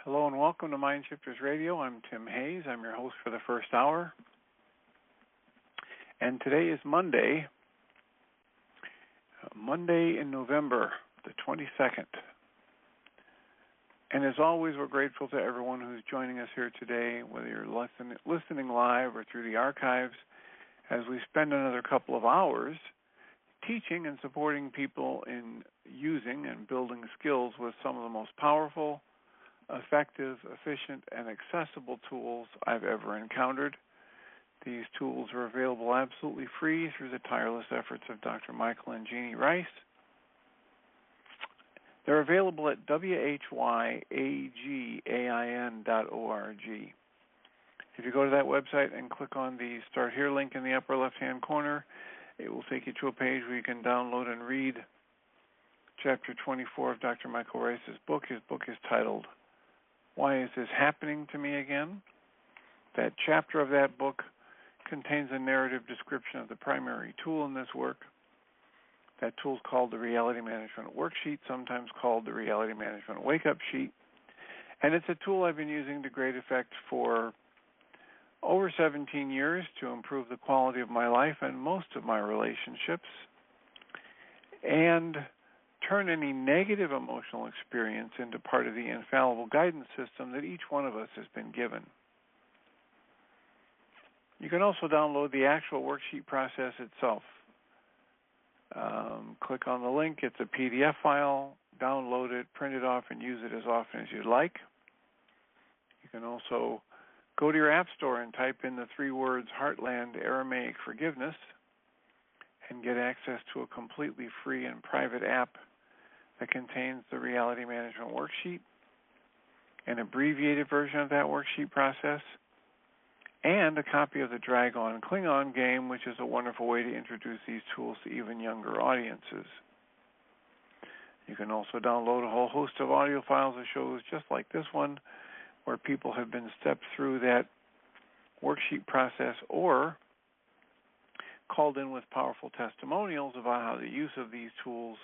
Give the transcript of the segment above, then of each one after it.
Hello and welcome to Mind Shifters Radio. I'm Tim Hayes. I'm your host for the first hour. And today is Monday in November, the 22nd. And as always, we're grateful to everyone who's joining us here today, whether you're listening live or through the archives, as we spend another couple of hours teaching and supporting people in using and building skills with some of the most powerful, effective, efficient, and accessible tools I've ever encountered. These tools are available absolutely free through the tireless efforts of Dr. Michael and Jeannie Rice. They're available at whyagain.org. If you go to that website and click on the Start Here link in the upper left-hand corner, it will take you to a page where you can download and read Chapter 24 of Dr. Michael Rice's book. His book is titled, Why Is This Happening to Me Again? That chapter of that book contains a narrative description of the primary tool in this work. That tool is called the Reality Management Worksheet, sometimes called the Reality Management Wake-Up Sheet. And it's a tool I've been using to great effect for over 17 years to improve the quality of my life and most of my relationships, and turn any negative emotional experience into part of the infallible guidance system that each one of us has been given. You can also download the actual worksheet process itself. Click on the link. It's a PDF file. Download it, print it off, and use it as often as you'd like. You can also go to your app store and type in the 3 words Heartland Aramaic Forgiveness and get access to a completely free and private app that contains the Reality Management Worksheet, an abbreviated version of that worksheet process, and a copy of the Dragon Klingon game, which is a wonderful way to introduce these tools to even younger audiences. You can also download a whole host of audio files of shows just like this one, where people have been stepped through that worksheet process or called in with powerful testimonials about how the use of these tools,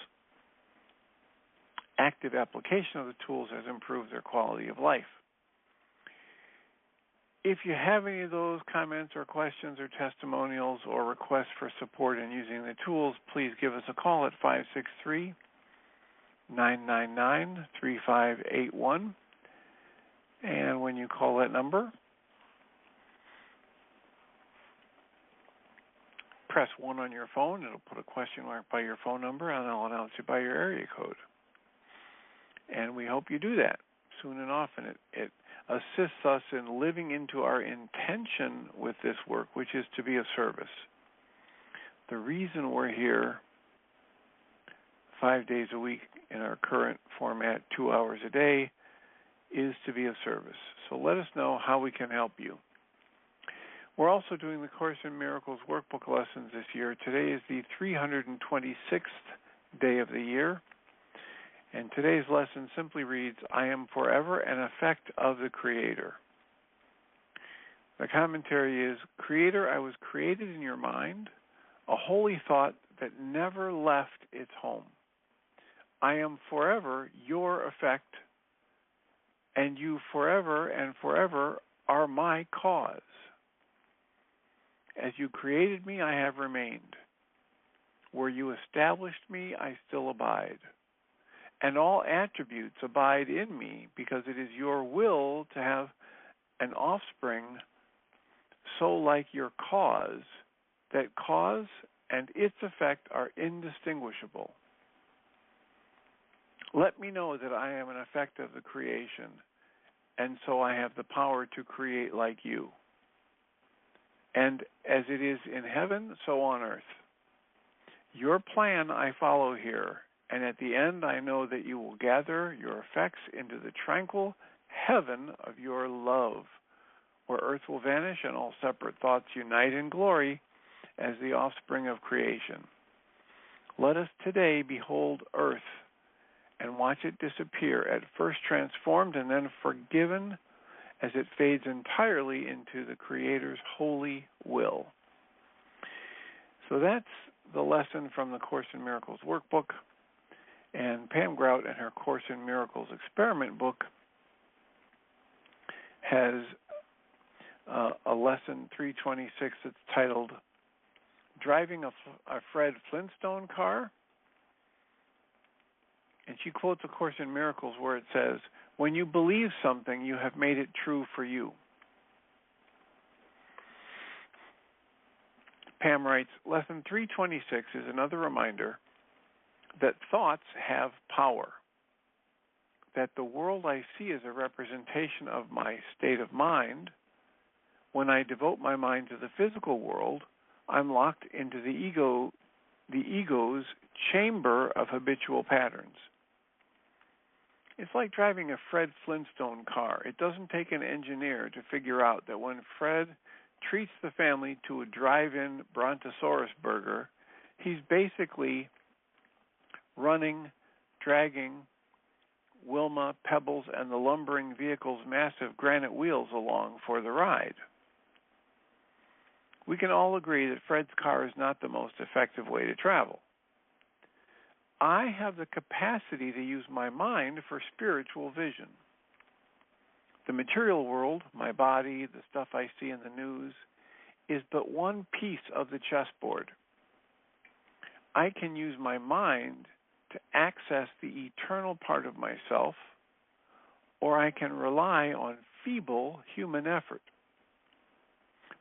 active application of the tools, has improved their quality of life. If you have any of those comments or questions or testimonials or requests for support in using the tools, please give us a call at 563-999-3581. And when you call that number, press 1 on your phone. It'll put a question mark by your phone number, and I'll announce you by your area code. And we hope you do that soon and often. It assists us in living into our intention with this work, which is to be of service. The reason we're here 5 days a week in our current format, 2 hours a day, is to be of service. So let us know how we can help you. We're also doing the Course in Miracles workbook lessons this year. Today is the 326th day of the year. And today's lesson simply reads, I am forever an effect of the Creator. The commentary is, Creator, I was created in your mind, a holy thought that never left its home. I am forever your effect, and you forever and forever are my cause. As you created me, I have remained. Where you established me, I still abide. And all attributes abide in me because it is your will to have an offspring so like your cause that cause and its effect are indistinguishable. Let me know that I am an effect of the creation, and so I have the power to create like you. And as it is in heaven, so on earth. Your plan I follow here, and at the end I know that you will gather your effects into the tranquil heaven of your love, where earth will vanish and all separate thoughts unite in glory as the offspring of creation. Let us today behold earth and watch it disappear, at first transformed and then forgiven as it fades entirely into the Creator's holy will. So that's the lesson from the Course in Miracles workbook. And Pam Grout in her Course in Miracles experiment book has a lesson 326 that's titled Driving a Fred Flintstone Car. And she quotes A Course in Miracles where it says, when you believe something, you have made it true for you. Pam writes, Lesson 326 is another reminder that thoughts have power, that the world I see is a representation of my state of mind. When I devote my mind to the physical world, I'm locked into the ego's chamber of habitual patterns. It's like driving a Fred Flintstone car. It doesn't take an engineer to figure out that when Fred treats the family to a drive-in Brontosaurus burger, he's basically running, dragging Wilma, Pebbles, and the lumbering vehicle's massive granite wheels along for the ride. We can all agree that Fred's car is not the most effective way to travel. I have the capacity to use my mind for spiritual vision. The material world, my body, the stuff I see in the news, is but one piece of the chessboard. I can use my mind to access the eternal part of myself, or I can rely on feeble human effort.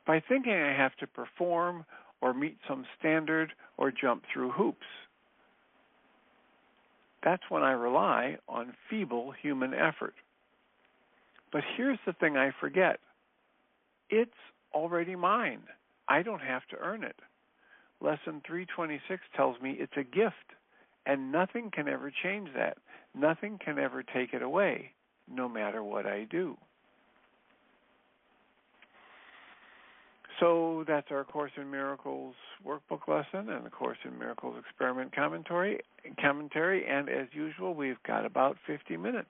By thinking I have to perform or meet some standard or jump through hoops, that's when I rely on feeble human effort. But here's the thing I forget. It's already mine. I don't have to earn it. Lesson 326 tells me it's a gift, and nothing can ever change that. Nothing can ever take it away, no matter what I do. So that's our Course in Miracles workbook lesson and the Course in Miracles experiment commentary. And as usual, we've got about 50 minutes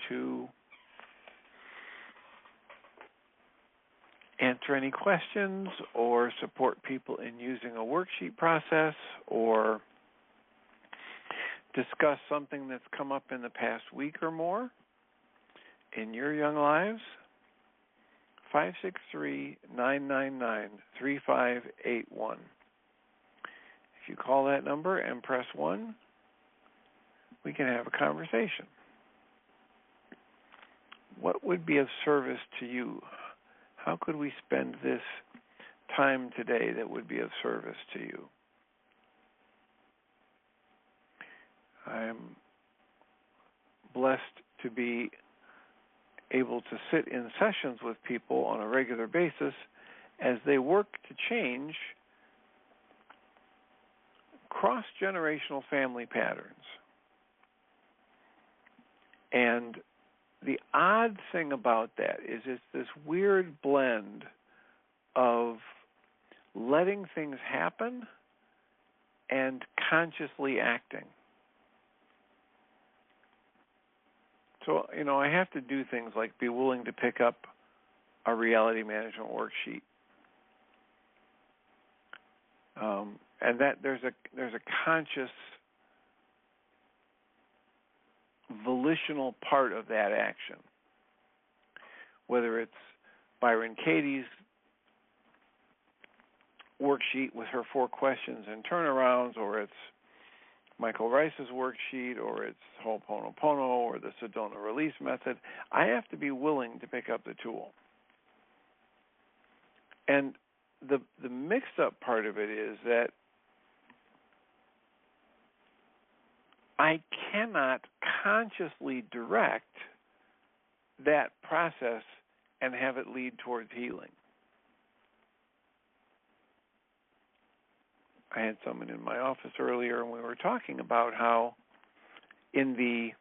to answer any questions or support people in using a worksheet process or discuss something that's come up in the past week or more in your young lives. 563-999-3581. If you call that number and press 1, we can have a conversation. What would be of service to you? How could we spend this time today that would be of service to you? I'm blessed to be able to sit in sessions with people on a regular basis as they work to change cross-generational family patterns. And the odd thing about that is it's this weird blend of letting things happen and consciously acting. So, I have to do things like be willing to pick up a reality management worksheet. And that there's a conscious volitional part of that action. Whether it's Byron Katie's worksheet with her 4 questions and turnarounds, or it's Michael Rice's worksheet, or it's Ho'oponopono, or the Sedona release method, I have to be willing to pick up the tool. And the mixed up part of it is that I cannot consciously direct that process and have it lead towards healing. I had someone in my office earlier, and we were talking about how in the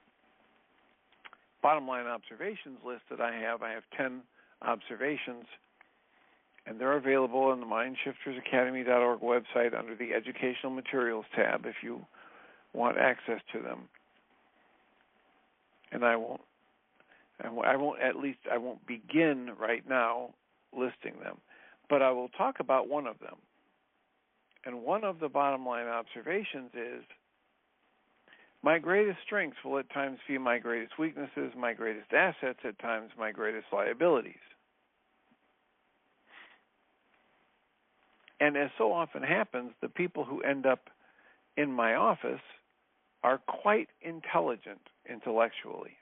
bottom line observations list that I have 10 observations, and they're available on the MindShiftersAcademy.org website under the Educational Materials tab if you want access to them. And I won't begin right now listing them, but I will talk about one of them. And one of the bottom line observations is My greatest strengths will at times be my greatest weaknesses, my greatest assets, at times my greatest liabilities. And as so often happens, the people who end up in my office are quite intelligent intellectually.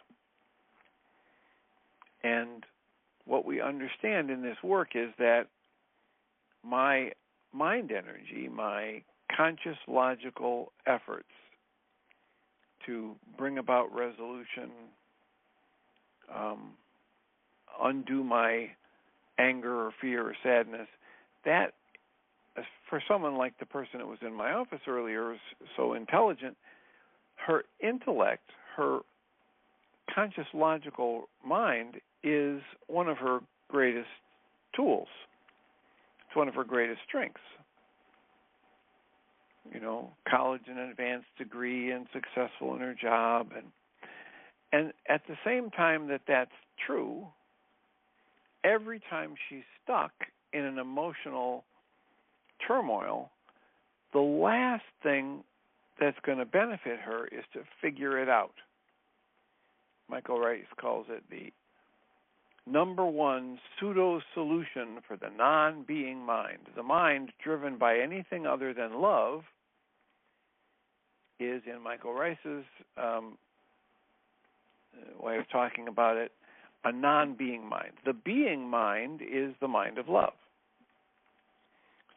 And what we understand in this work is that my mind energy, my conscious logical efforts to bring about resolution, undo my anger or fear or sadness, that for someone like the person that was in my office earlier is so intelligent, her intellect, her conscious logical mind is one of her greatest tools. It's one of her greatest strengths. You know, college and advanced degree and successful in her job. And at the same time that that's true, every time she's stuck in an emotional turmoil, the last thing that's going to benefit her is to figure it out. Michael Rice calls it the number one pseudo-solution for the non-being mind. The mind driven by anything other than love is, in Michael Rice's way of talking about it, a non-being mind. The being mind is the mind of love.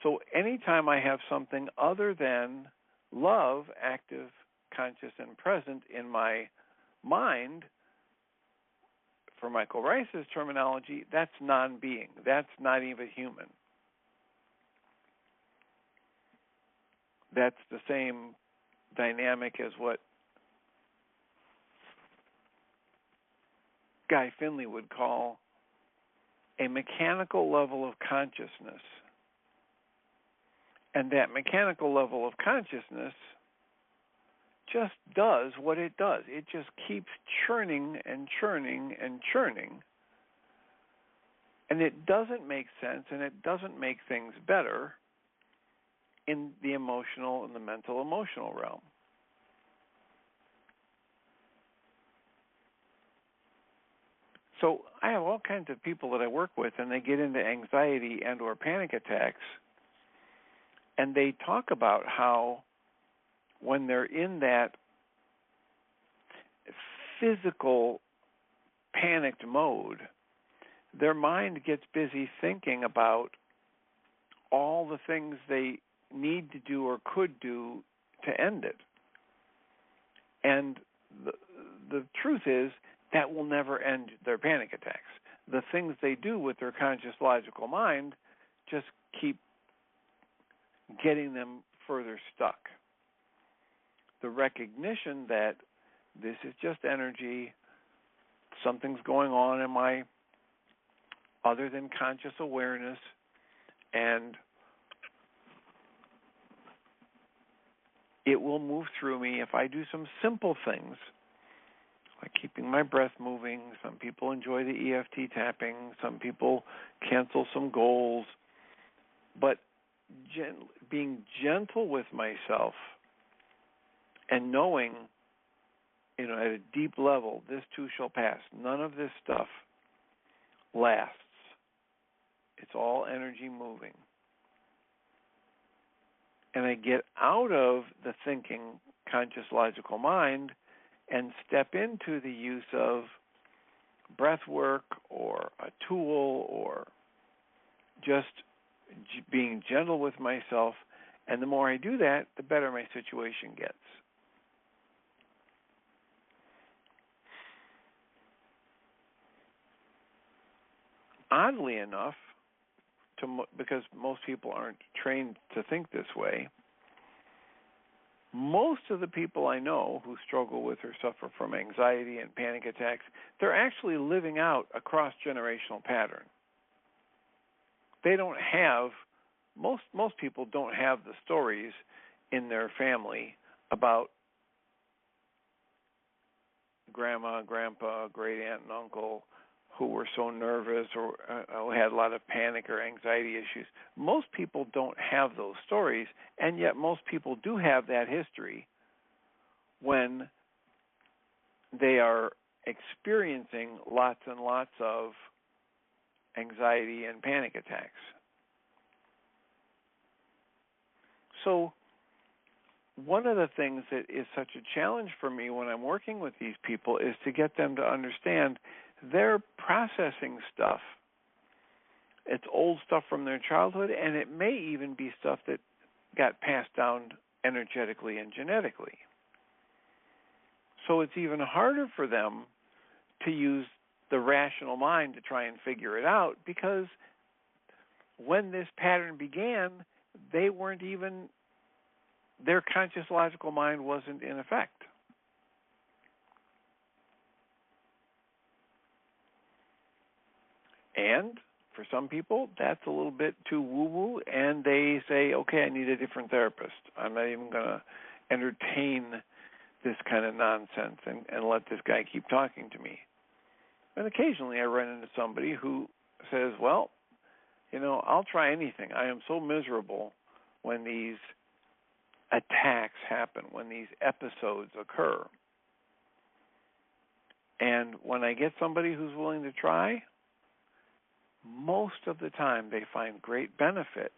So anytime I have something other than love, active, conscious, and present in my mind, for Michael Rice's terminology, that's non-being. That's not even human. That's the same dynamic as what Guy Finley would call a mechanical level of consciousness. And that mechanical level of consciousness just does what it does. It just keeps churning and churning and churning. And it doesn't make sense, and it doesn't make things better in the emotional and the mental emotional realm. So I have all kinds of people that I work with, and they get into anxiety and or panic attacks, and they talk about how when they're in that physical panicked mode, their mind gets busy thinking about all the things they need to do or could do to end it. And the truth is that will never end their panic attacks. The things they do with their conscious logical mind just keep getting them further stuck. The recognition that this is just energy, something's going on in my other than conscious awareness, and it will move through me if I do some simple things, like keeping my breath moving. Some people enjoy the EFT tapping. Some people cancel some goals. But being gentle with myself and knowing, at a deep level, this too shall pass. None of this stuff lasts. It's all energy moving. And I get out of the thinking, conscious, logical mind and step into the use of breath work or a tool or just being gentle with myself. And the more I do that, the better my situation gets. Oddly enough, because most people aren't trained to think this way, most of the people I know who struggle with or suffer from anxiety and panic attacks, they're actually living out a cross-generational pattern. They don't have, most people don't have the stories in their family about grandma, grandpa, great aunt, and uncle who were so nervous or who had a lot of panic or anxiety issues. Most people don't have those stories, and yet most people do have that history when they are experiencing lots and lots of anxiety and panic attacks. So one of the things that is such a challenge for me when I'm working with these people is to get them to understand they're processing stuff. It's old stuff from their childhood, and it may even be stuff that got passed down energetically and genetically. So it's even harder for them to use the rational mind to try and figure it out, because when this pattern began, they weren't even, their conscious logical mind wasn't in effect. And for some people, that's a little bit too woo-woo, and they say, okay, I need a different therapist. I'm not even going to entertain this kind of nonsense and let this guy keep talking to me. And occasionally I run into somebody who says, well, I'll try anything. I am so miserable when these attacks happen, when these episodes occur. And when I get somebody who's willing to try, most of the time they find great benefit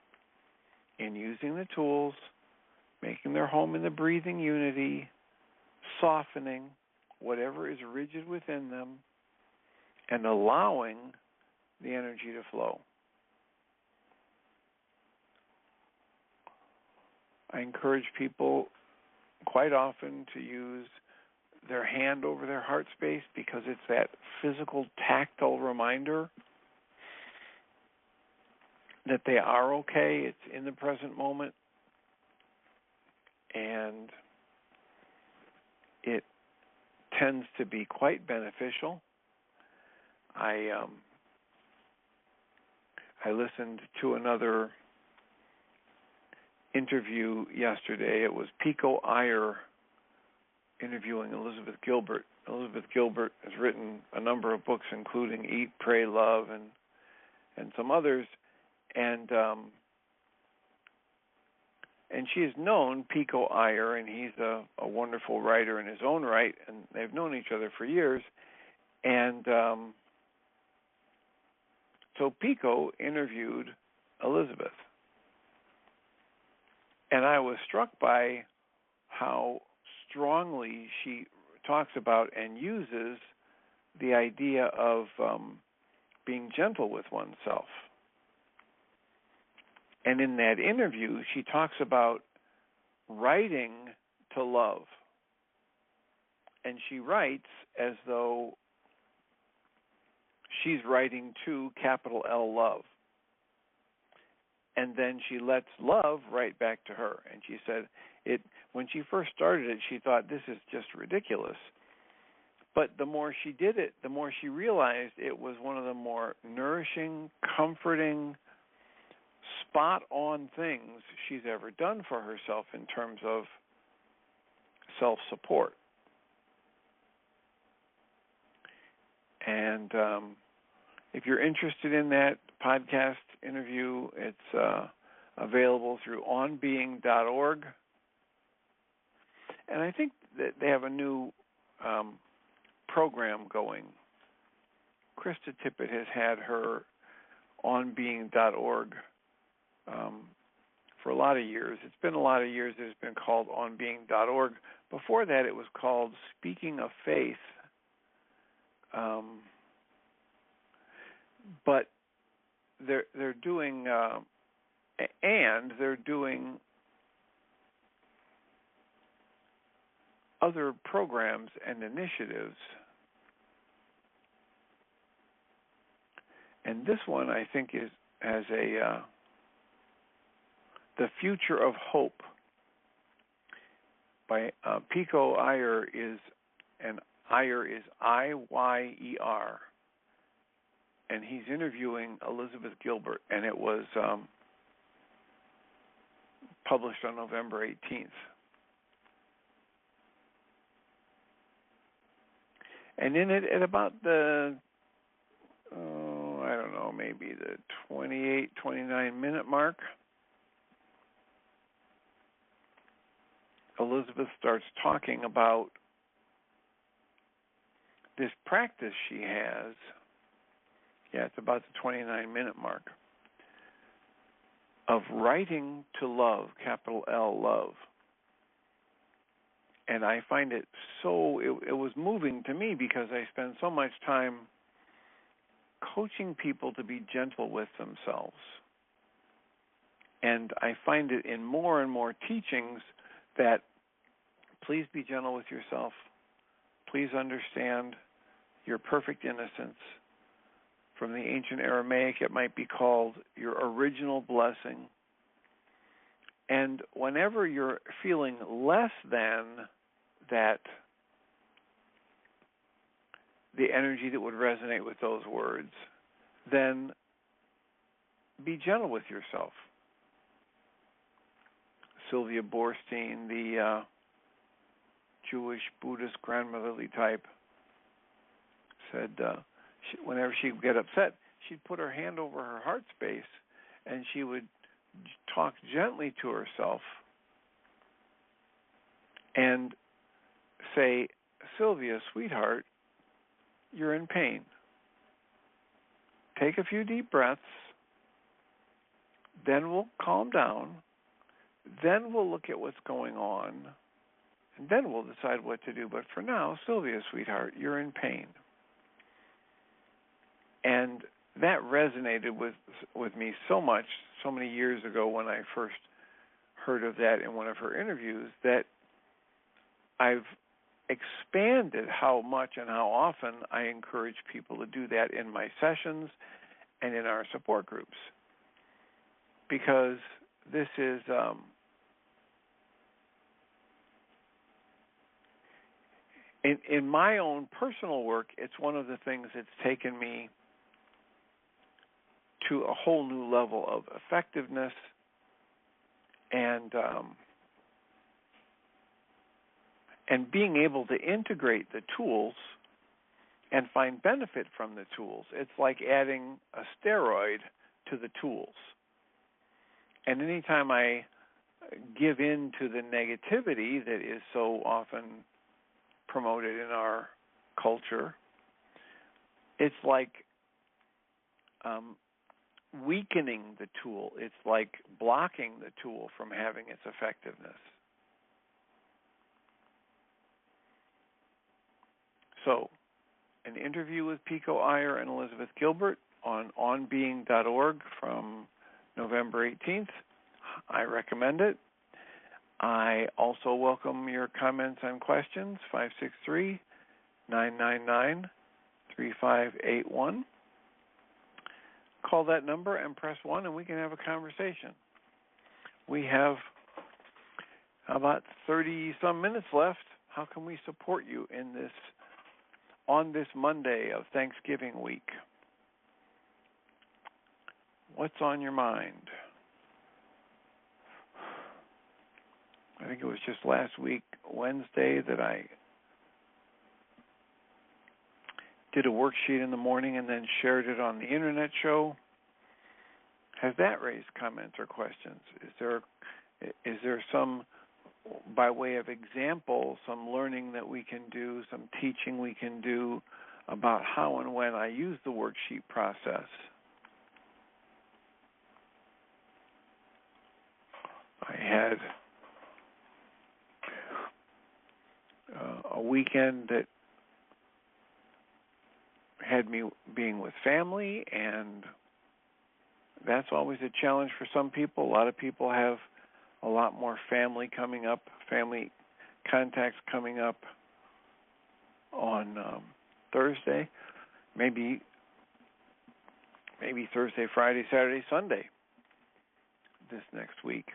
in using the tools, making their home in the breathing unity, softening whatever is rigid within them, and allowing the energy to flow. I encourage people quite often to use their hand over their heart space, because it's that physical, tactile reminder that they are okay. It's in the present moment, and it tends to be quite beneficial. I listened to another interview yesterday. It was Pico Iyer interviewing Elizabeth Gilbert. Elizabeth Gilbert has written a number of books, including Eat, Pray, Love, and some others. And she has known Pico Iyer, and he's a wonderful writer in his own right, and they've known each other for years. And so Pico interviewed Elizabeth. And I was struck by how strongly she talks about and uses the idea of being gentle with oneself. And in that interview, she talks about writing to love. And she writes as though she's writing to capital L love. And then she lets love write back to her. And she said, when she first started it, she thought, this is just ridiculous. But the more she did it, the more she realized it was one of the more nourishing, comforting, spot-on things she's ever done for herself in terms of self-support. And if you're interested in that podcast interview, it's available through onbeing.org. And I think that they have a new program going. Krista Tippett has had her onbeing.org for a lot of years. It's been a lot of years that it's been called onbeing.org. Before that, it was called Speaking of Faith. But they're doing other programs and initiatives. And this one, I think, has The Future of Hope by Pico Iyer and Iyer is I-Y-E-R. And he's interviewing Elizabeth Gilbert, and it was published on November 18th. And in it, at about the, maybe the 28, 29-minute mark, Elizabeth starts talking about this practice she has. Yeah, it's about the 29-minute mark, of writing to love, capital L, love. And I find it so, it was moving to me because I spend so much time coaching people to be gentle with themselves. And I find it in more and more teachings that please be gentle with yourself. Please understand your perfect innocence. From the ancient Aramaic, it might be called your original blessing. And whenever you're feeling less than that, the energy that would resonate with those words, then be gentle with yourself. Sylvia Boorstein, the Jewish Buddhist grandmotherly type, said whenever she would get upset, she'd put her hand over her heart space and she would talk gently to herself and say, Sylvia, sweetheart, you're in pain. Take a few deep breaths, then we'll calm down, then we'll look at what's going on, and then we'll decide what to do. But for now, Sylvia, sweetheart, you're in pain. And that resonated with me so much, so many years ago when I first heard of that in one of her interviews, that I've expanded how much and how often I encourage people to do that in my sessions and in our support groups. Because this is in my own personal work, it's one of the things that's taken me to a whole new level of effectiveness and being able to integrate the tools and find benefit from the tools. It's like adding a steroid to the tools. And anytime I give in to the negativity that is so often promoted in our culture, it's like weakening the tool. It's like blocking the tool from having its effectiveness. So, an interview with Pico Iyer and Elizabeth Gilbert on onbeing.org from November 18th. I recommend it. I also welcome your comments and questions, 563-999-3581. Call that number and press 1 and we can have a conversation. We have about 30-some minutes left. How can we support you in this, on this Monday of Thanksgiving week? What's on your mind? I think it was just last week, Wednesday, that I did a worksheet in the morning and then shared it on the internet show. Has that raised comments or questions? Is there some, by way of example, some learning that we can do, some teaching we can do about how and when I use the worksheet process? I had a weekend that had me being with family, and that's always a challenge for some people. A lot of people have a lot more family coming up, family contacts coming up on Thursday, maybe Thursday, Friday, Saturday, Sunday this next week.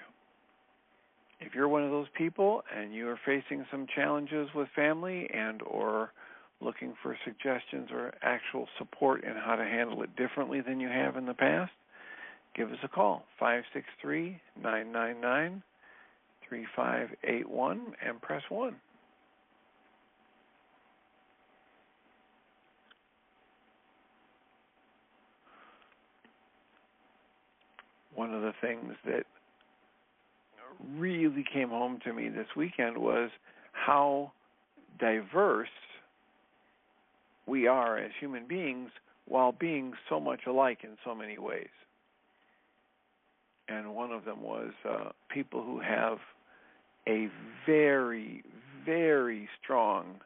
If you're one of those people and you are facing some challenges with family and or looking for suggestions or actual support in how to handle it differently than you have in the past, give us a call, 563-999-3581, and press 1. One of the things that really came home to me this weekend was how diverse we are as human beings while being so much alike in so many ways. And one of them was people who have a very, very strong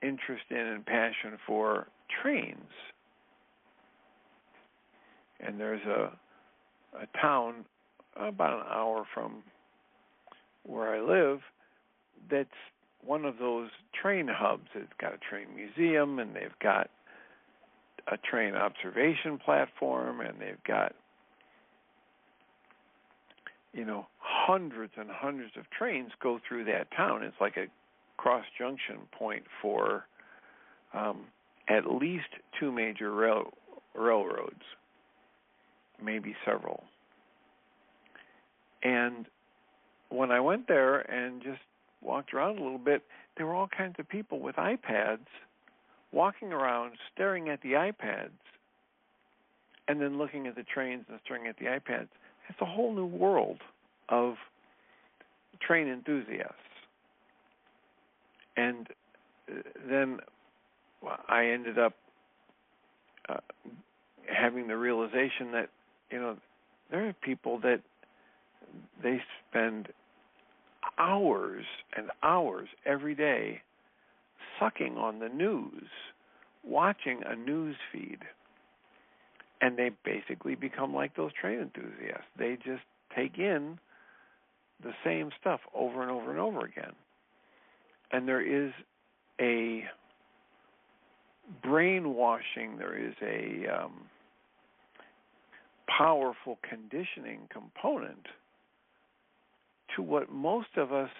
interest in and passion for trains. And there's a town about an hour from where I live that's one of those train hubs. It's got a train museum, and they've got a train observation platform, and they've got, hundreds and hundreds of trains go through that town. It's like a cross-junction point for at least two major railroads, maybe several. And when I went there and just walked around a little bit, there were all kinds of people with iPads walking around, staring at the iPads, and then looking at the trains and staring at the iPads. It's a whole new world of train enthusiasts. And then I ended up having the realization that, there are people that they spend hours and hours every day sucking on the news, watching a news feed, and they basically become like those train enthusiasts. They just take in the same stuff over and over and over again. And there is a brainwashing, there is a powerful conditioning component to what most of us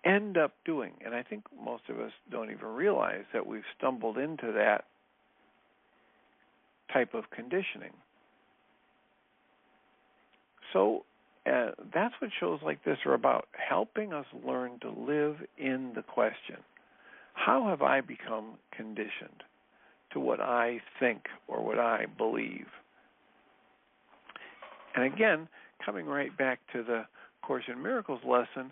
end up doing. And I think most of us don't even realize that we've stumbled into that type of conditioning. So that's what shows like this are about, helping us learn to live in the question. How have I become conditioned to what I think or what I believe? And again, coming right back to the Course in Miracles lesson,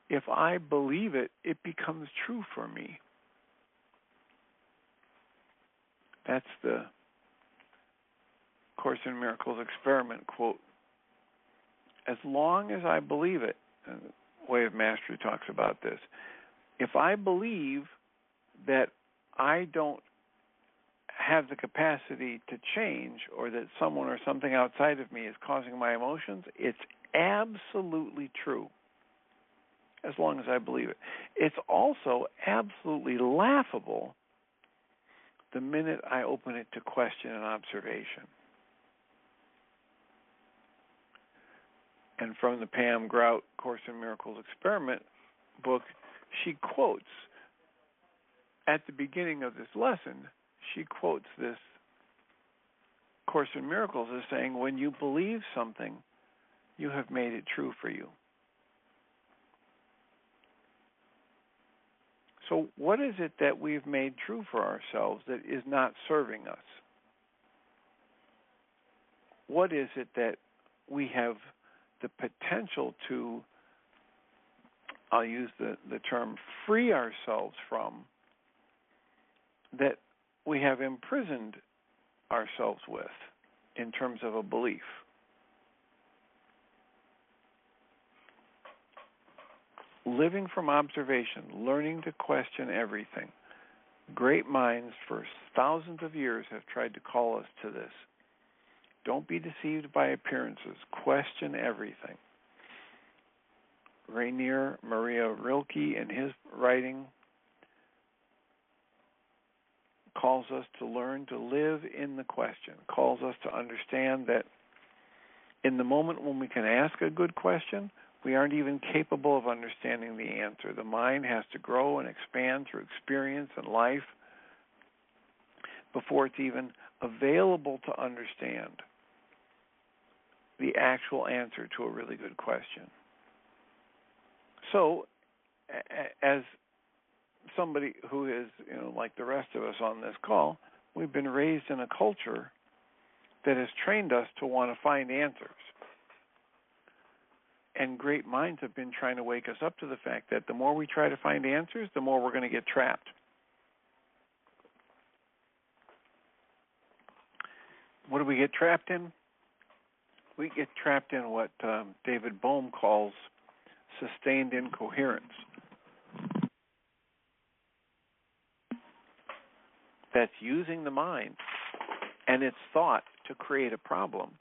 if I believe it, it becomes true for me. That's the Course in Miracles experiment quote. As long as I believe it, and the Way of Mastery talks about this, if I believe that I don't have the capacity to change, or that someone or something outside of me is causing my emotions, it's absolutely true, as long as I believe it. It's also absolutely laughable the minute I open it to question and observation. And from the Pam Grout Course in Miracles experiment book, she quotes, at the beginning of this lesson, she quotes this Course in Miracles as saying, when you believe something, you have made it true for you. So what is it that we've made true for ourselves that is not serving us? What is it that we have the potential to, I'll use the term, free ourselves from, that we have imprisoned ourselves with in terms of a belief? Living from observation, learning to question everything. Great minds for thousands of years have tried to call us to this. Don't be deceived by appearances. Question everything. Rainier Maria Rilke, in his writing, calls us to learn to live in the question, calls us to understand that in the moment when we can ask a good question, we aren't even capable of understanding the answer. The mind has to grow and expand through experience and life before it's even available to understand the actual answer to a really good question. So, as somebody who is, like the rest of us on this call, we've been raised in a culture that has trained us to want to find answers. and great minds have been trying to wake us up to the fact that the more we try to find answers, the more we're going to get trapped. What do we get trapped in? We get trapped in what David Bohm calls sustained incoherence. That's using the mind and its thought to create a problem,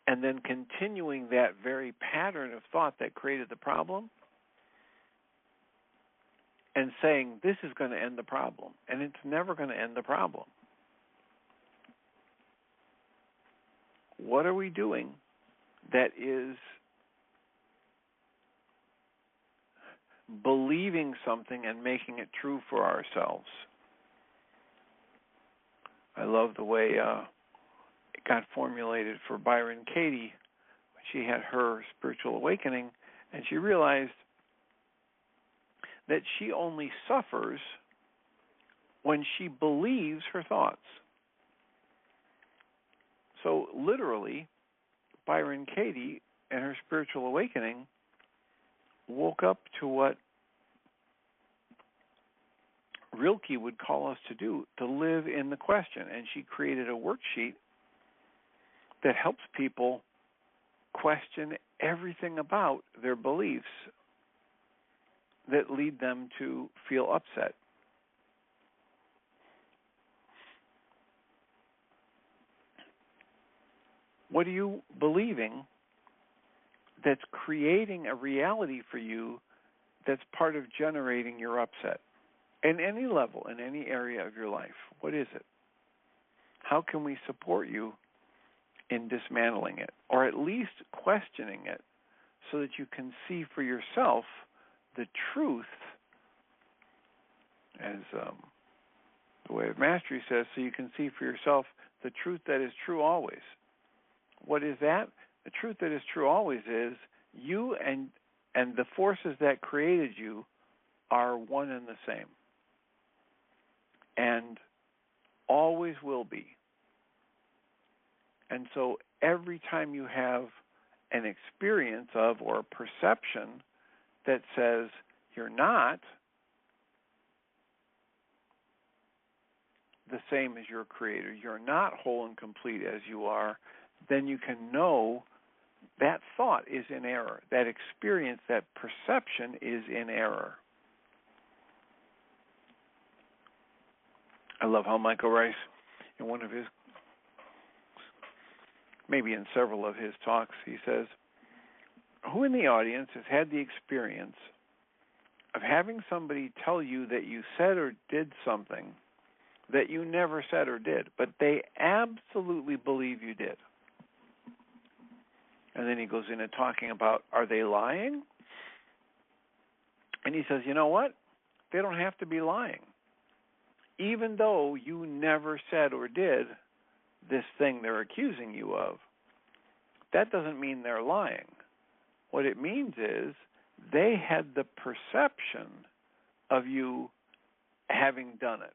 and then continuing that very pattern of thought that created the problem and saying, this is going to end the problem, and it's never going to end the problem. What are we doing that is believing something and making it true for ourselves? I love the way it got formulated for Byron Katie when she had her spiritual awakening, and she realized that she only suffers when she believes her thoughts. So literally, Byron Katie and her spiritual awakening woke up to what Rilke would call us to do, to live in the question. And she created a worksheet that helps people question everything about their beliefs that lead them to feel upset. What are you believing that's creating a reality for you that's part of generating your upset? In any level, in any area of your life, what is it? How can we support you in dismantling it, or at least questioning it, so that you can see for yourself the truth, as the Way of Mastery says, so you can see for yourself the truth that is true always. What is that? The truth that is true always is you and the forces that created you are one and the same, and always will be. And so every time you have an experience of or a perception that says you're not the same as your Creator, you're not whole and complete as you are, then you can know that thought is in error. That experience, that perception is in error. I love how Michael Rice, in one of his, maybe in several of his talks, he says, who in the audience has had the experience of having somebody tell you that you said or did something that you never said or did, but they absolutely believe you did? And then he goes into talking about, are they lying? And he says, you know what? They don't have to be lying. Even though you never said or did this thing they're accusing you of, that doesn't mean they're lying. What it means is they had the perception of you having done it.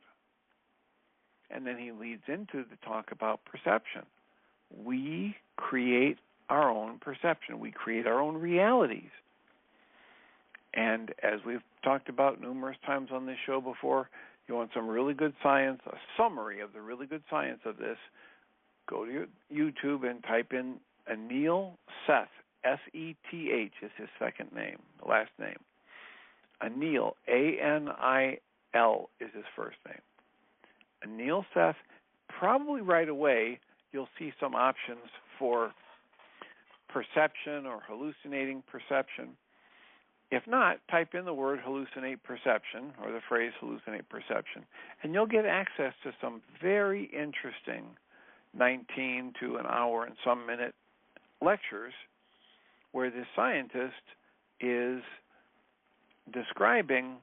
And then he leads into the talk about perception. We create our own perception. We create our own realities. And as we've talked about numerous times on this show before, you want some really good science, a summary of the really good science of this, go to YouTube and type in Anil Seth, S-E-T-H is his second name, last name. Anil, A-N-I-L is his first name. Anil Seth, probably right away you'll see some options for perception or hallucinating perception. If not, type in the word hallucinate perception or the phrase hallucinate perception, and you'll get access to some very interesting 19 to an hour and some minute lectures where this scientist is describing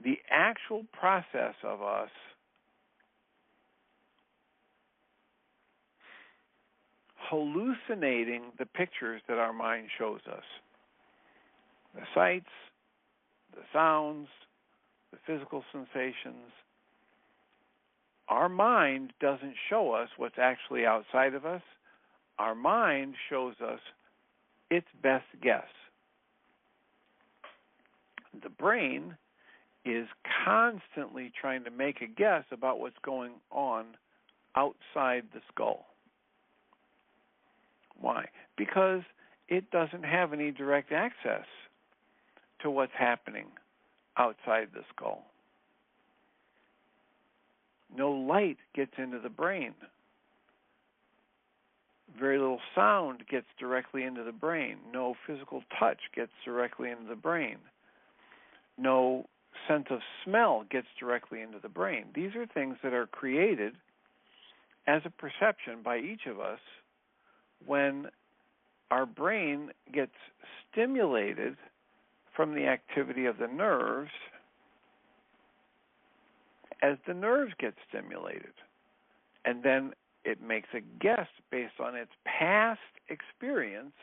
the actual process of us hallucinating the pictures that our mind shows us. The sights, the sounds, the physical sensations. Our mind doesn't show us what's actually outside of us. our mind shows us its best guess. The brain is constantly trying to make a guess about what's going on outside the skull. Why? Because it doesn't have any direct access to what's happening outside the skull. No light gets into the brain. Very little sound gets directly into the brain. No physical touch gets directly into the brain. No sense of smell gets directly into the brain. These are things that are created as a perception by each of us when our brain gets stimulated from the activity of the nerves as the nerves get stimulated. And then it makes a guess based on its past experience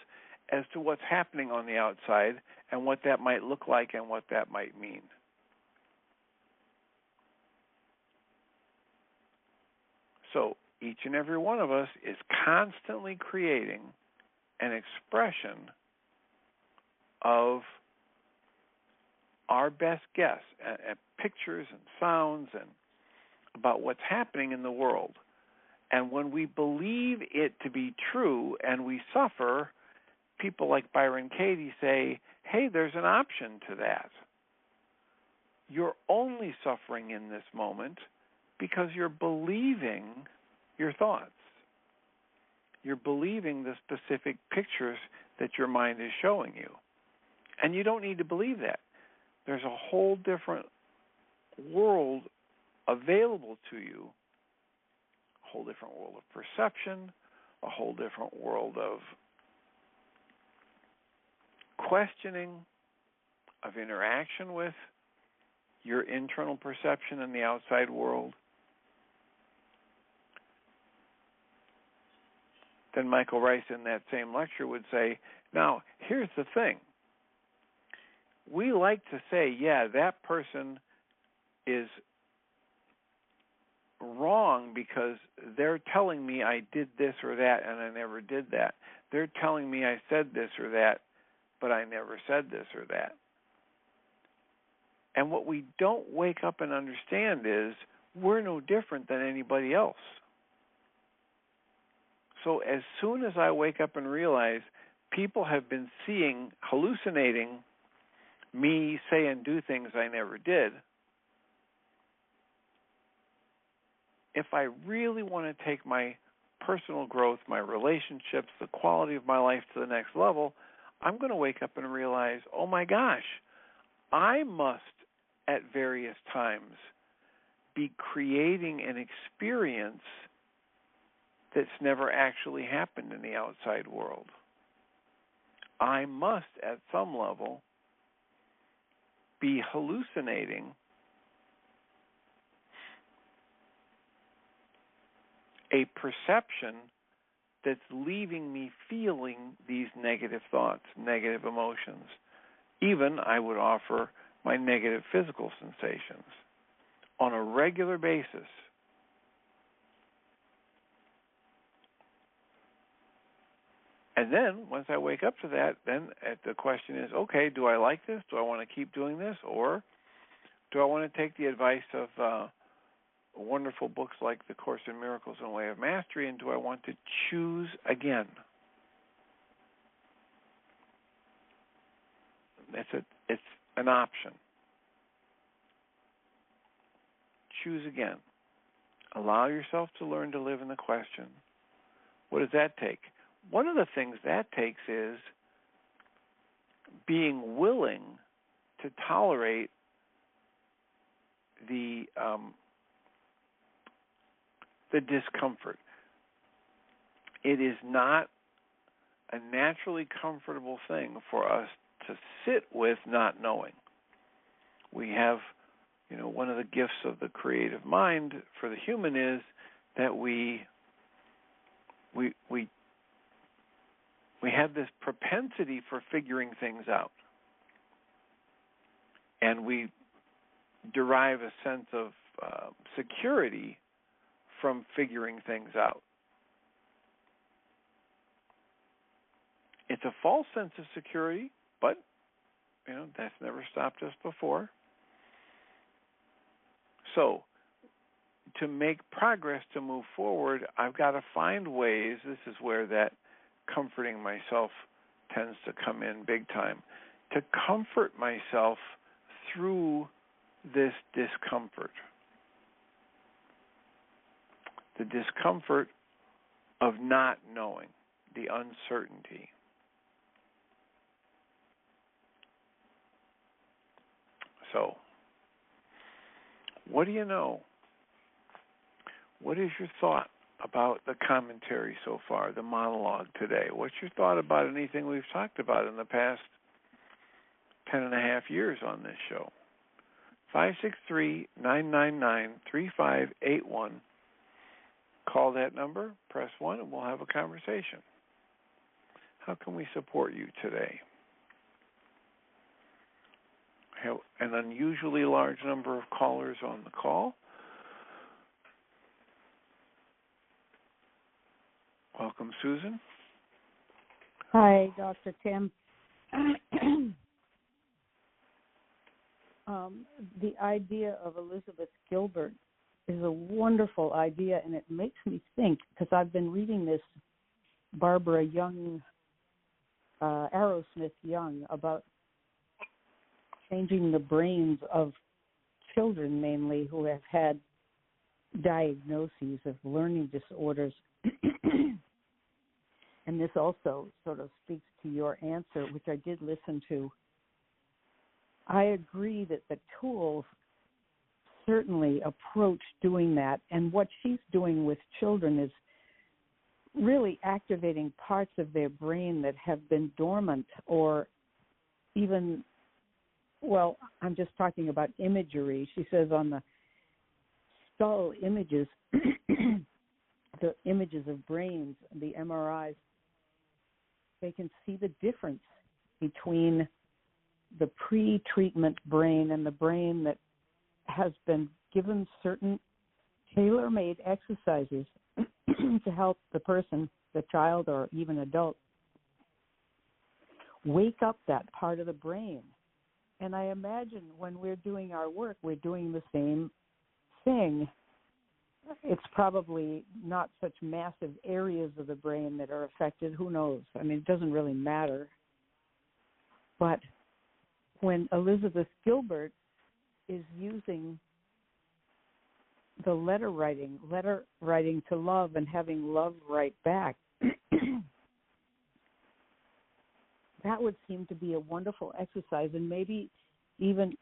as to what's happening on the outside and what that might look like and what that might mean. So each and every one of us is constantly creating an expression of our best guess, pictures and sounds and about what's happening in the world. And when we believe it to be true and we suffer, people like Byron Katie say, hey, there's an option to that. You're only suffering in this moment because you're believing your thoughts. You're believing the specific pictures that your mind is showing you. And you don't need to believe that. There's a whole different world available to you, a whole different world of perception, a whole different world of questioning, of interaction with your internal perception and the outside world. Then Michael Rice in that same lecture would say, now, here's the thing. We like to say, yeah, that person is wrong because they're telling me I did this or that and I never did that. They're telling me I said this or that, but I never said this or that. And what we don't wake up and understand is we're no different than anybody else. So as soon as I wake up and realize people have been hallucinating me say and do things I never did, if I really want to take my personal growth, my relationships, the quality of my life to the next level, I'm going to wake up and realize, oh my gosh, I must at various times be creating an experience that's never actually happened in the outside world. I must, at some level, be hallucinating a perception that's leaving me feeling these negative thoughts, negative emotions. Even, I would offer, my negative physical sensations on a regular basis. And then, once I wake up to that, then the question is, okay, do I like this? Do I want to keep doing this? Or do I want to take the advice of wonderful books like The Course in Miracles and Way of Mastery, and do I want to choose again? It's an option. Choose again. Allow yourself to learn to live in the question. What does that take? One of the things that takes is being willing to tolerate the discomfort. It is not a naturally comfortable thing for us to sit with not knowing. We have, one of the gifts of the creative mind for the human is that we have this propensity for figuring things out. And we derive a sense of security from figuring things out. It's a false sense of security, but that's never stopped us before. So, to make progress, to move forward, I've got to find ways. This is where that comforting myself tends to come in big time. To comfort myself through this discomfort. The discomfort of not knowing, the uncertainty. So, what do you know? What is your thought about the commentary so far, the monologue today? What's your thought about anything we've talked about in the past 10.5 years on this show? 563-999-3581. Call that number, press 1, and we'll have a conversation. How can we support you today? I have an unusually large number of callers on the call. Welcome, Susan. Hi, Dr. Tim. The idea of Elizabeth Gilbert is a wonderful idea, and it makes me think, because I've been reading this Barbara Young, Aerosmith Young, about changing the brains of children mainly who have had diagnoses of learning disorders. And this also sort of speaks to your answer, which I did listen to. I agree that the tools certainly approach doing that, and what she's doing with children is really activating parts of their brain that have been dormant, or even, well, I'm just talking about imagery. She says on the skull images, the images of brains, the MRIs, they can see the difference between the pre-treatment brain and the brain that has been given certain tailor-made exercises to help the person, the child or even adult, wake up that part of the brain. And I imagine when we're doing our work, we're doing the same thing. It's probably not such massive areas of the brain that are affected. Who knows? I mean, it doesn't really matter. But when Elizabeth Gilbert is using the letter writing to love and having love write back, that would seem to be a wonderful exercise. And maybe even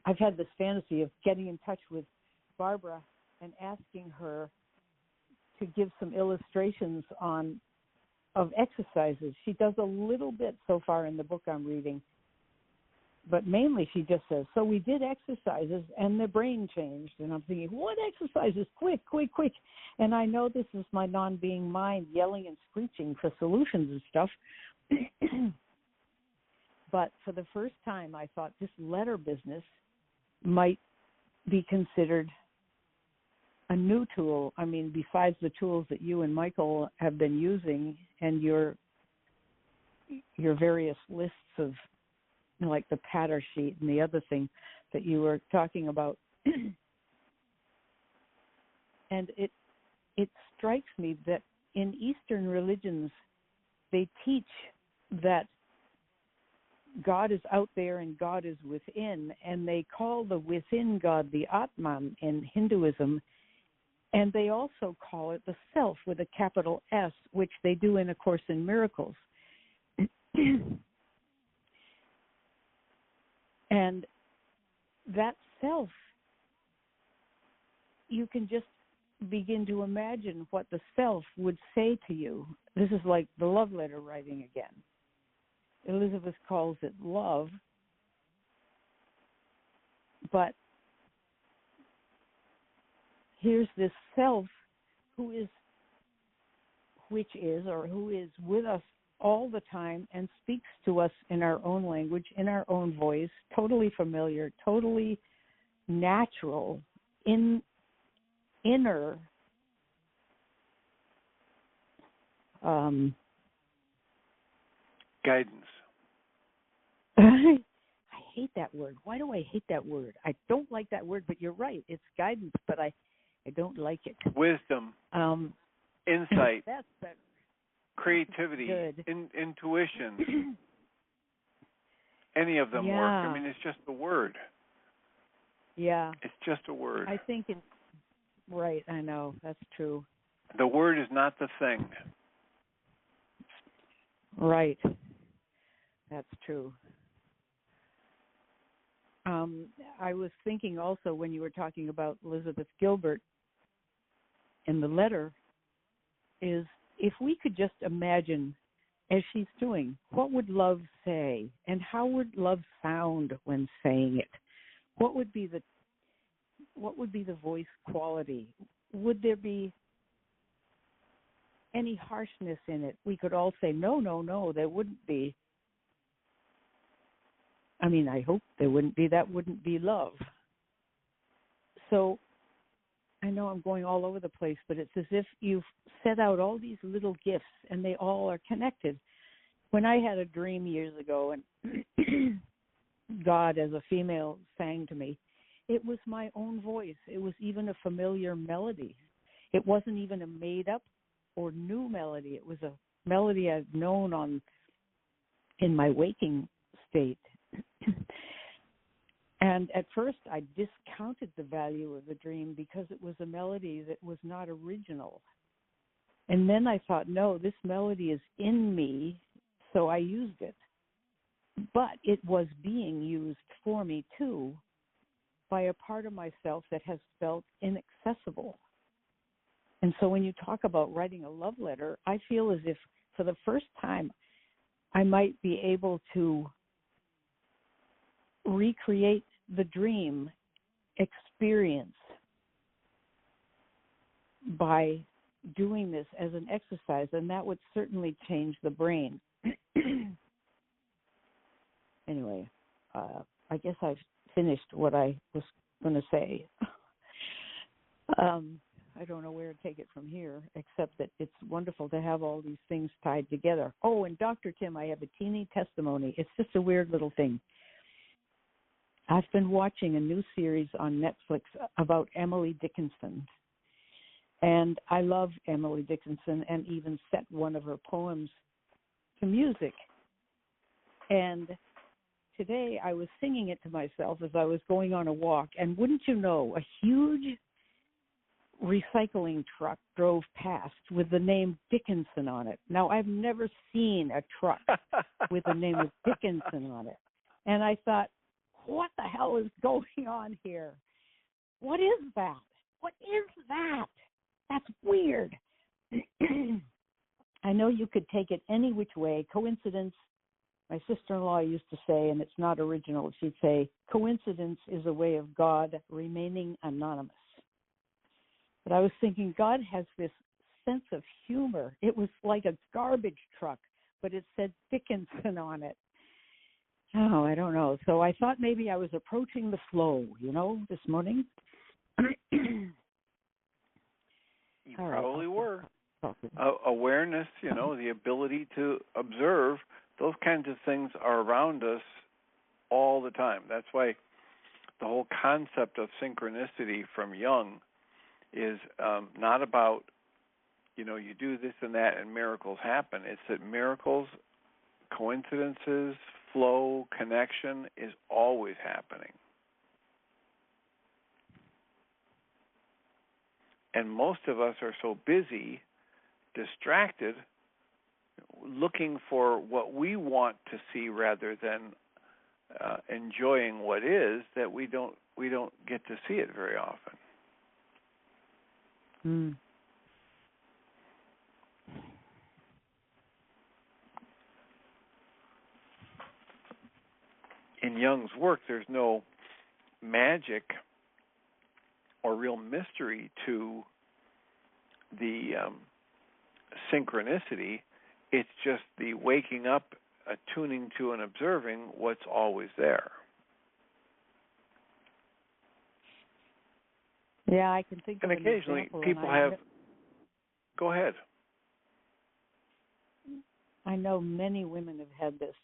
I've had this fantasy of getting in touch with Barbara and asking her to give some illustrations of exercises. She does a little bit so far in the book I'm reading, but mainly she just says, so we did exercises and the brain changed. And I'm thinking, what exercises? Quick, quick, quick. And I know this is my non-being mind yelling and screeching for solutions and stuff. But for the first time, I thought this letter business might be considered a new tool. I mean, besides the tools that you and Michael have been using and your various lists of, like the patter sheet and the other thing that you were talking about. And it strikes me that in Eastern religions, they teach that God is out there and God is within, and they call the within God the Atman in Hinduism, and they also call it the self with a capital S, which they do in A Course in Miracles. And that self, you can just begin to imagine what the self would say to you. This is like the love letter writing again. Elizabeth calls it love, but here's this self who is with us all the time and speaks to us in our own language, in our own voice, totally familiar, totally natural, inner Guidance. I hate that word. Why do I hate that word? I don't like that word, but you're right. It's guidance, but I don't like it. Wisdom. Insight. That's creativity. good. Intuition. Any of them work. I mean, it's just a word. Yeah. It's just a word. I think it's right. I know. That's true. The word is not the thing. Right. That's true. I was thinking also when you were talking about Elizabeth Gilbert in the letter is if we could just imagine as she's doing, what would love say and how would love sound when saying it? What would be the voice quality? Would there be any harshness in it? We could all say, no, there wouldn't be. I mean, I hope there wouldn't be. That wouldn't be love. So I know I'm going all over the place, but it's as if you've set out all these little gifts and they all are connected. When I had a dream years ago and God as a female sang to me, it was my own voice. It was even a familiar melody. It wasn't even a made-up or new melody. It was a melody I've known in my waking state. And at first I discounted the value of the dream because it was a melody that was not original. And then I thought, no, this melody is in me, so I used it. But it was being used for me too by a part of myself that has felt inaccessible. And so when you talk about writing a love letter, I feel as if for the first time I might be able to recreate the dream experience by doing this as an exercise, and that would certainly change the brain. Anyway, I guess I've finished what I was going to say. I don't know where to take it from here, except that it's wonderful to have all these things tied together. Oh, and Dr. Tim, I have a teeny testimony. It's just a weird little thing. I've been watching a new series on Netflix about Emily Dickinson. And I love Emily Dickinson and even set one of her poems to music. And today I was singing it to myself as I was going on a walk. And wouldn't you know, a huge recycling truck drove past with the name Dickinson on it. Now, I've never seen a truck with the name of Dickinson on it. And I thought, what the hell is going on here? What is that? What is that? That's weird. I know you could take it any which way. Coincidence, my sister-in-law used to say, and it's not original, she'd say, coincidence is a way of God remaining anonymous. But I was thinking, God has this sense of humor. It was like a garbage truck, but it said Dickinson on it. Oh, I don't know. So I thought maybe I was approaching the flow, this morning. You probably were. Awareness, the ability to observe, those kinds of things are around us all the time. That's why the whole concept of synchronicity from Jung is not about, you do this and that and miracles happen. It's that miracles, coincidences, flow, connection is always happening. And most of us are so busy, distracted, looking for what we want to see rather than enjoying what is, that we don't get to see it very often. Mm. In Jung's work, there's no magic or real mystery to the synchronicity. It's just the waking up, attuning to and observing what's always there. Yeah, I can think of and occasionally example, people have... Go ahead. I know many women have had this.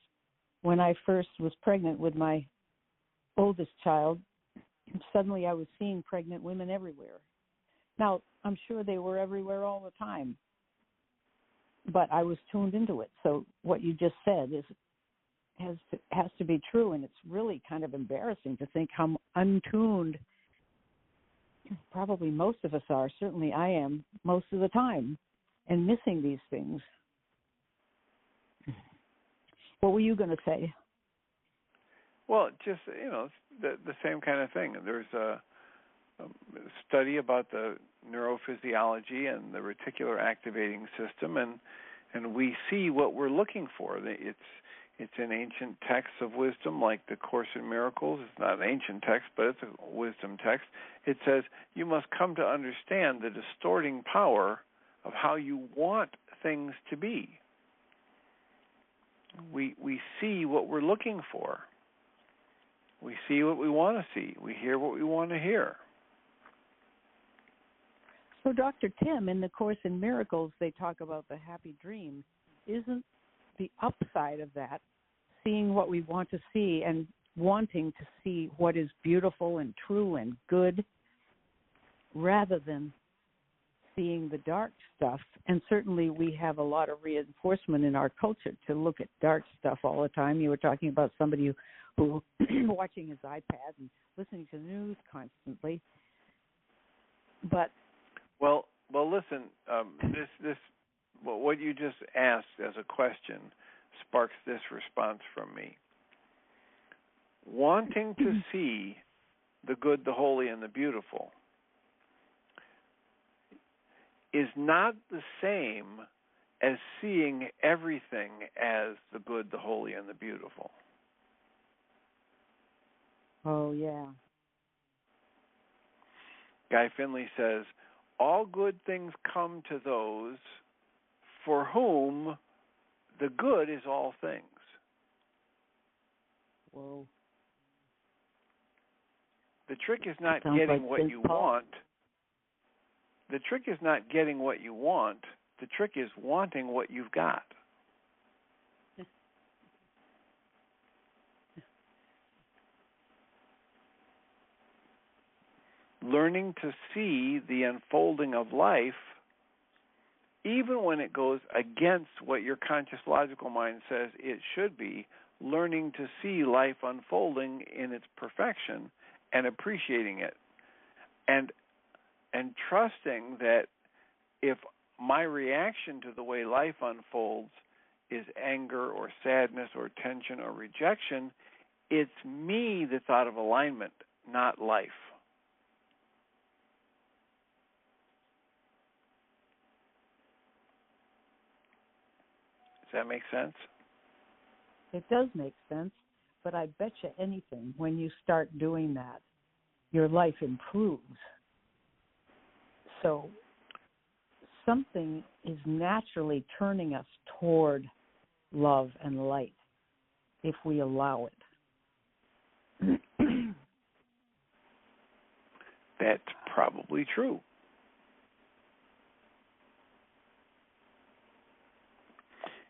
When I first was pregnant with my oldest child, suddenly I was seeing pregnant women everywhere. Now, I'm sure they were everywhere all the time, but I was tuned into it. So what you just said has to be true, and it's really kind of embarrassing to think how untuned probably most of us are. Certainly I am most of the time, and missing these things. What were you going to say? Well, just, the same kind of thing. There's a study about the neurophysiology and the reticular activating system, and we see what we're looking for. It's in ancient texts of wisdom, like the Course in Miracles. It's not an ancient text, but it's a wisdom text. It says you must come to understand the distorting power of how you want things to be. We see what we're looking for. We see what we want to see. We hear what we want to hear. So, Dr. Tim, in the Course in Miracles, they talk about the happy dream. Isn't the upside of that seeing what we want to see and wanting to see what is beautiful and true and good, rather than seeing the dark stuff? And certainly we have a lot of reinforcement in our culture to look at dark stuff all the time. You were talking about somebody who watching his iPad and listening to the news constantly. But listen. What you just asked as a question sparks this response from me. Wanting to see the good, the holy, and the beautiful is not the same as seeing everything as the good, the holy, and the beautiful. Oh, yeah. Guy Finley says, all good things come to those for whom the good is all things. Whoa. The trick is not Sounds getting like what you want. The trick is not getting what you want. The trick is wanting what you've got. Learning to see the unfolding of life, even when it goes against what your conscious logical mind says it should be, learning to see life unfolding in its perfection and appreciating it. And trusting that if my reaction to the way life unfolds is anger or sadness or tension or rejection, it's me that's out of alignment, not life. Does that make sense? It does make sense, but I bet you anything, when you start doing that, your life improves. So something is naturally turning us toward love and light if we allow it. That's probably true.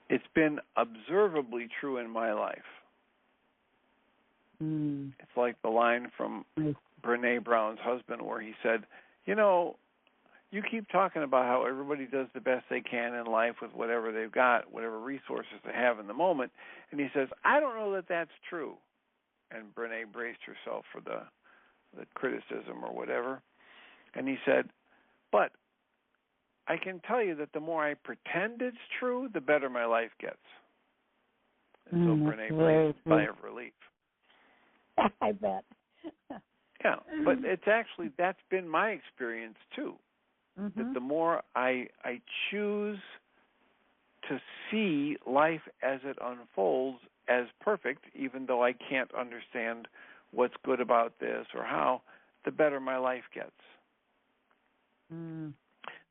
It's been observably true in my life. It's like the line from Brene Brown's husband where he said, you keep talking about how everybody does the best they can in life with whatever they've got, whatever resources they have in the moment. And he says, I don't know that that's true. And Brene braced herself for the criticism or whatever. And he said, but I can tell you that the more I pretend it's true, the better my life gets. And so Brene breathed a sigh of relief. I bet. Yeah, but that's been my experience too. Mm-hmm. That the more I choose to see life as it unfolds as perfect, even though I can't understand what's good about this or how, the better my life gets.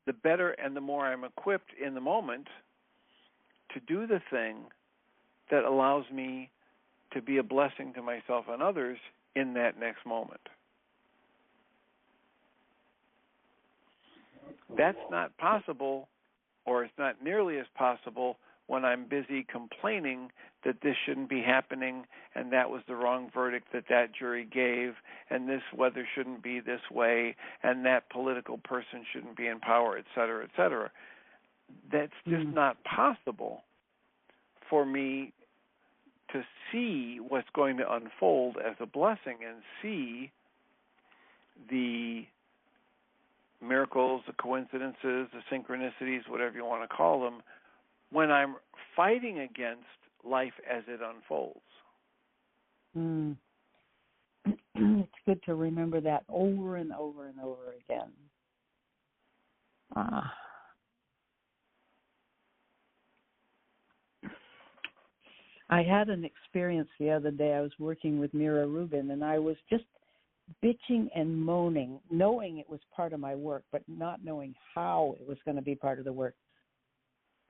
The better and the more I'm equipped in the moment to do the thing that allows me to be a blessing to myself and others in that next moment. That's not possible, or it's not nearly as possible when I'm busy complaining that this shouldn't be happening and that was the wrong verdict that jury gave and this weather shouldn't be this way and that political person shouldn't be in power, et cetera, et cetera. That's just not possible for me to see what's going to unfold as a blessing and see the miracles, the coincidences, the synchronicities, whatever you want to call them, when I'm fighting against life as it unfolds. It's good to remember that over and over and over again. I had an experience the other day. I was working with Mira Rubin, and I was just bitching and moaning, knowing it was part of my work, but not knowing how it was going to be part of the work.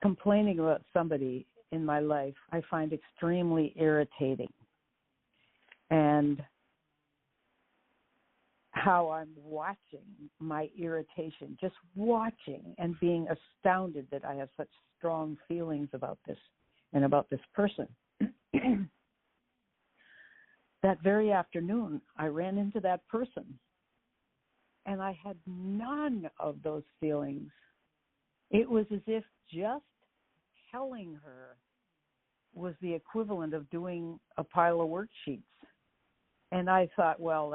Complaining about somebody in my life I find extremely irritating. And how I'm watching my irritation, just watching and being astounded that I have such strong feelings about this and about this person. That very afternoon, I ran into that person, and I had none of those feelings. It was as if just telling her was the equivalent of doing a pile of worksheets. And I thought, well,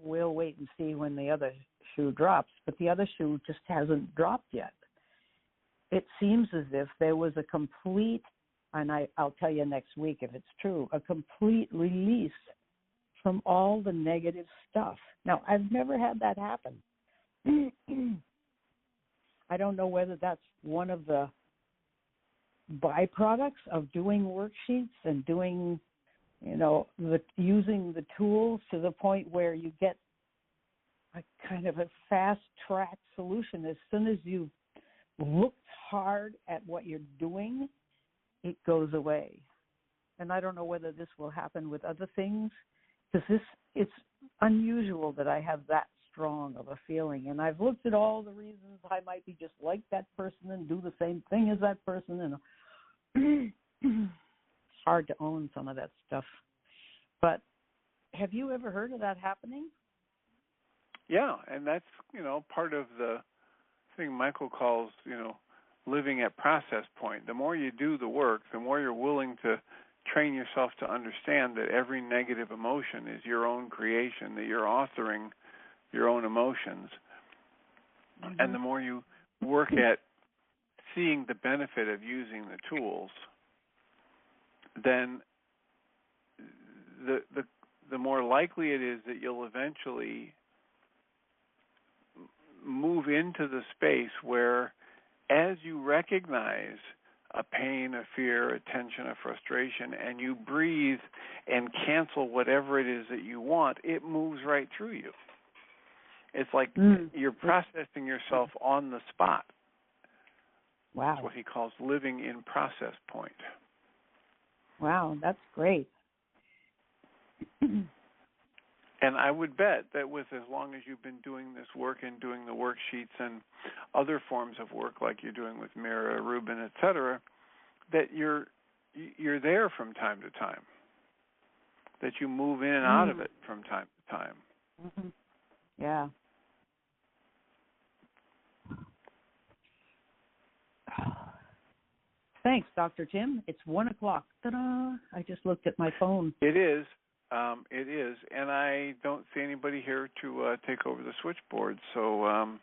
we'll wait and see when the other shoe drops. But the other shoe just hasn't dropped yet. It seems as if there was a complete, and I'll tell you next week if it's true, a complete release from all the negative stuff. Now, I've never had that happen. I don't know whether that's one of the byproducts of doing worksheets and doing, using the tools to the point where you get a kind of a fast-track solution. As soon as you look hard at what you're doing, it goes away. And I don't know whether this will happen with other things, because it's unusual that I have that strong of a feeling. And I've looked at all the reasons I might be just like that person and do the same thing as that person. And it's hard to own some of that stuff. But have you ever heard of that happening? Yeah, and that's, part of the thing Michael calls, living at process point. The more you do the work, the more you're willing to train yourself to understand that every negative emotion is your own creation, that you're authoring your own emotions. Mm-hmm. And the more you work at seeing the benefit of using the tools, then the more likely it is that you'll eventually move into the space where, as you recognize a pain, a fear, a tension, a frustration, and you breathe and cancel whatever it is that you want, it moves right through you. It's like you're processing yourself on the spot. Wow. That's what he calls living in process point. Wow, that's great. And I would bet that as long as you've been doing this work and doing the worksheets and other forms of work like you're doing with Mira, Rubin, et cetera, that you're there from time to time, that you move in and out of it from time to time. Mm-hmm. Yeah. Thanks, Dr. Tim. It's 1:00. Ta-da! I just looked at my phone. It is. And I don't see anybody here to take over the switchboard. So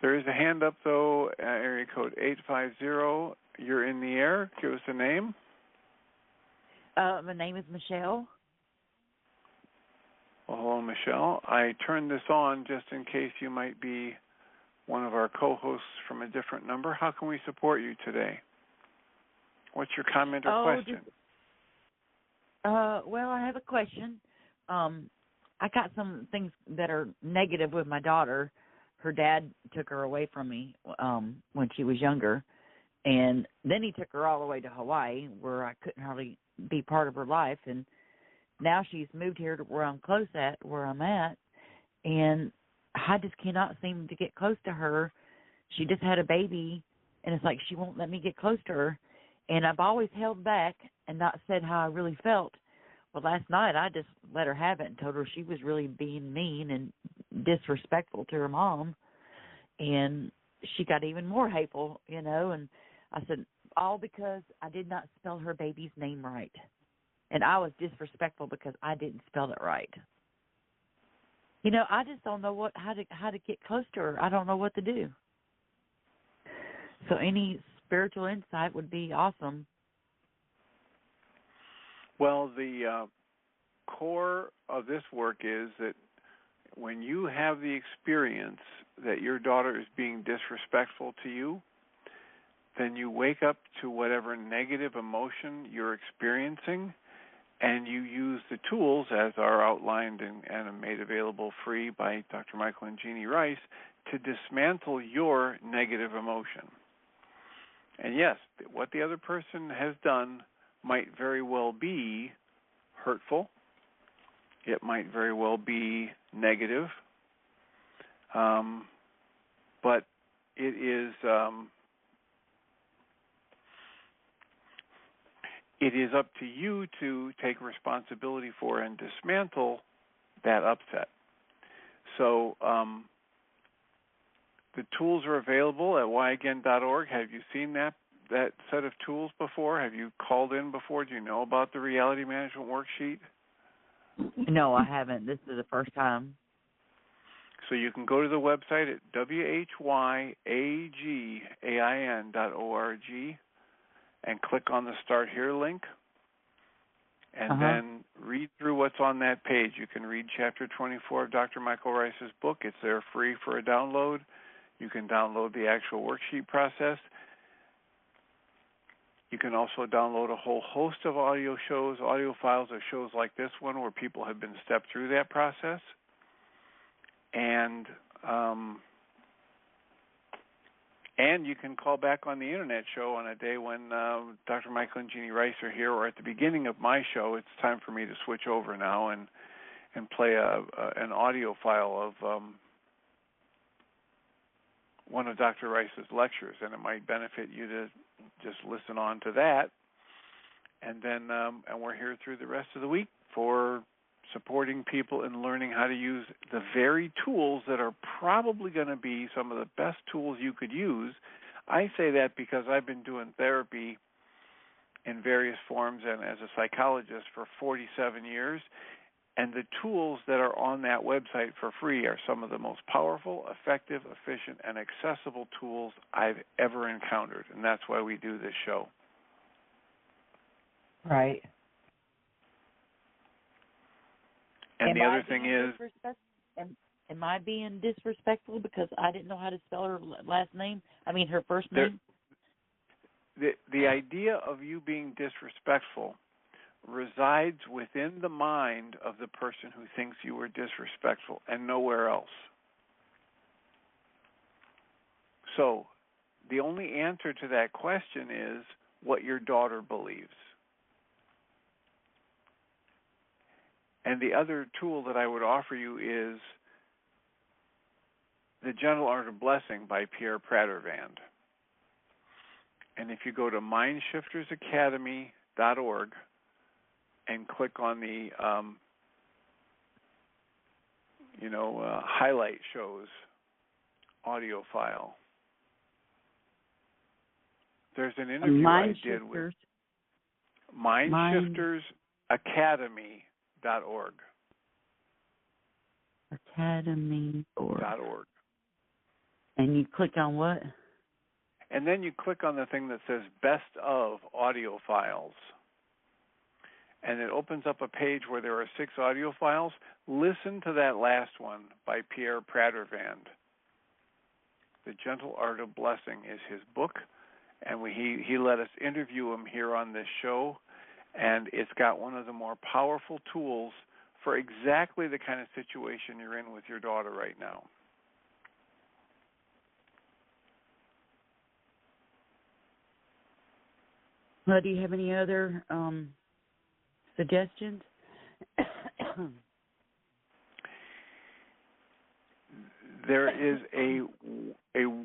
there is a hand up, though, area code 850. You're in the air. Give us a name. My name is Michelle. Well, hello, Michelle. I turned this on just in case you might be one of our co-hosts from a different number. How can we support you today? What's your comment or question? Well, I have a question. I got some things that are negative with my daughter. Her dad took her away from me when she was younger, and then he took her all the way to Hawaii, where I couldn't hardly be part of her life. And now she's moved here to where I'm where I'm at, and I just cannot seem to get close to her. She just had a baby, and it's like she won't let me get close to her. And I've always held back and not said how I really felt. Well, last night I just let her have it and told her she was really being mean and disrespectful to her mom. And she got even more hateful, and I said, all because I did not spell her baby's name right. And I was disrespectful because I didn't spell it right. I just don't know how to get close to her. I don't know what to do. So any spiritual insight would be awesome. Well, the core of this work is that when you have the experience that your daughter is being disrespectful to you, then you wake up to whatever negative emotion you're experiencing, and you use the tools as are outlined and made available free by Dr. Michael and Jeannie Rice to dismantle your negative emotion. And yes, what the other person has done might very well be hurtful. It might very well be negative. But it is up to you to take responsibility for and dismantle that upset. So the tools are available at whyagain.org. Have you seen that set of tools before? Have you called in before? Do you know about the Reality Management Worksheet? No, I haven't. This is the first time. So you can go to the website at whyagain.org and click on the Start Here link, and then read through what's on that page. You can read Chapter 24 of Dr. Michael Rice's book. It's there free for a download. You can download the actual worksheet process. You can also download a whole host of audio files of shows like this one where people have been stepped through that process. And you can call back on the internet show on a day when Dr. Michael and Jeannie Rice are here, or at the beginning of my show. It's time for me to switch over now and play an audio file of one of Dr. Rice's lectures, and it might benefit you to just listen on to that. And then and we're here through the rest of the week for supporting people in learning how to use the very tools that are probably going to be some of the best tools you could use. I say that because I've been doing therapy in various forms and as a psychologist for 47 years, and the tools that are on that website for free are some of the most powerful, effective, efficient, and accessible tools I've ever encountered, and that's why we do this show. Right. And the other thing is, am I being disrespectful because I didn't know how to spell her last name? I mean, her first name? The idea of you being disrespectful resides within the mind of the person who thinks you were disrespectful and nowhere else. So the only answer to that question is what your daughter believes. And the other tool that I would offer you is The Gentle Art of Blessing by Pierre Pradervand. And if you go to mindshiftersacademy.org and click on the highlight shows audio file, there's an interview I did with mindshiftersacademy.org. Academy.org. And you click on what? And then you click on the thing that says Best of Audio Files. And it opens up a page where there are 6 audio files. Listen to that last one by Pierre Pradervand. The Gentle Art of Blessing is his book, and he let us interview him here on this show, and it's got one of the more powerful tools for exactly the kind of situation you're in with your daughter right now. Well, do you have any other suggestions? There is a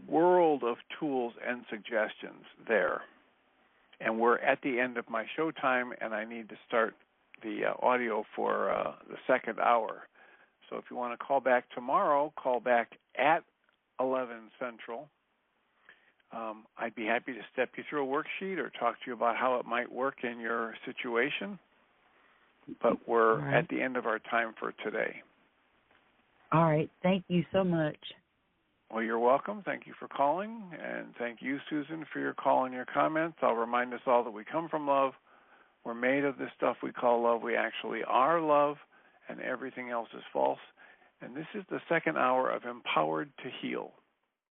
world of tools and suggestions there. And we're at the end of my show time, and I need to start the audio for the second hour. So if you want to call back tomorrow, call back at 11 Central. I'd be happy to step you through a worksheet or talk to you about how it might work in your situation. But we're at the end of our time for today. All right. Thank you so much. Well, you're welcome. Thank you for calling. And thank you, Susan, for your call and your comments. I'll remind us all that we come from love. We're made of this stuff we call love. We actually are love, and everything else is false. And this is the second hour of Empowered to Heal.